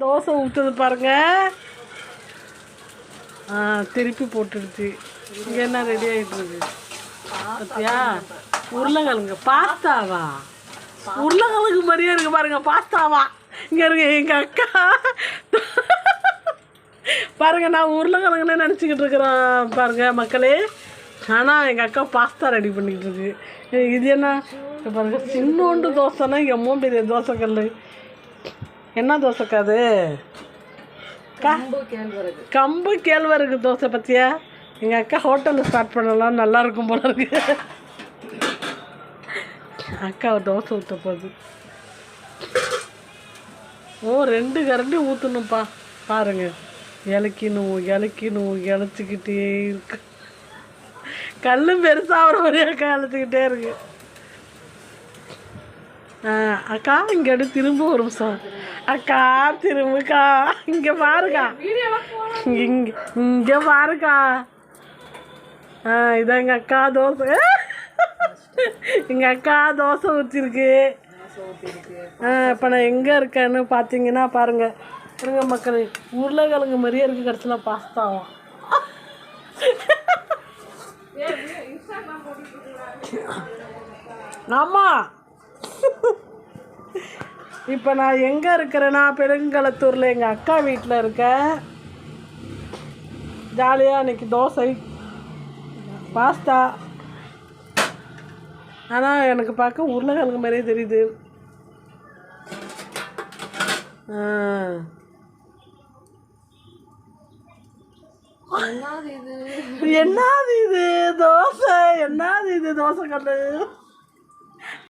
தோசை ஊற்றுது பாருங்க. திருப்பி போட்டுடுச்சு. இங்கே என்ன ரெடி ஆகிட்டு இருக்கு பார்த்தியா? உருளைக்கிழங்கு பாஸ்தாவா? உருளைக்கிழங்கு மாதிரியே இருக்கு பாருங்க. பாஸ்தாவா? இங்கே இருக்கு எங்கள் அக்கா பாருங்க. நான் உருளைக்கிழங்குன்னு நினச்சிக்கிட்டு இருக்கிறேன் பாருங்க மக்களே. ஆனால் எங்கள் அக்கா பாஸ்தா ரெடி பண்ணிக்கிட்டு இருக்கு. இது என்ன பாருங்க, சின்னோண்டு தோசைன்னா எம்மோ பெரிய தோசைக்கல். என்ன தோசைக்கா அது? கம்பு கேழ்வரகு தோசை பற்றியா? எங்கள் அக்கா ஹோட்டலில் ஸ்டார்ட் பண்ணலாம், நல்லா இருக்கும் போல இருக்கு. அக்கா தோசை ஊற்ற போகுது. ஓ 2 கரண்டி ஊற்றணும்ப்பா பாருங்க. இழைச்சிக்கிட்டே இருக்கு. கல் பெருசாக ஒரு மாதிரியா அக்கா இழைச்சிக்கிட்டே இருக்கு. அக்கா இங்கே எடுத்து திரும்ப ஒரு நிமிஷம். அக்கா திரும்புக்கா, இங்கே பாருக்கா, இங்கே பாருக்கா. இதான் எங்கள் அக்கா தோசை. எங்கள் அக்கா தோசை ஊற்றிருக்கு. இப்போ நான் எங்கே இருக்கேன்னு பார்த்தீங்கன்னா பாருங்கள். இருங்க மக்கள், உருளைக்கிழங்கு மாதிரியே இருக்குது. கடைசியில் பாஸ்தாவும். ஆமாம். இப்போ நான் எங்கே இருக்கிறேன்னா பெருங்களத்தூரில் எங்கள் அக்கா வீட்டில் இருக்கேன். ஜாலியாக அன்றைக்கி தோசை பாஸ்தா. ஆனால் எனக்கு பார்க்க உருளைக்கிழங்கு மாதிரியே தெரியுது. என்னது இது தோசை? என்னது இது தோசை கல்?